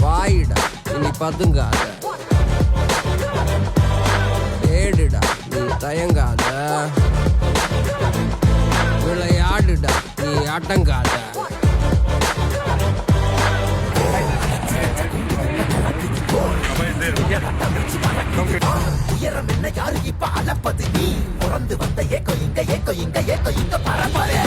வாயிடா இனி பதுங்காத, ஏடுடா நீ தயங்காத, விளையாடுடா நீ அடங்காத. உயரம் என்ன யாரு இப்ப அளப்பது, நீ பிறந்து வந்த ஏக்கோ இங்க பரம்பரை.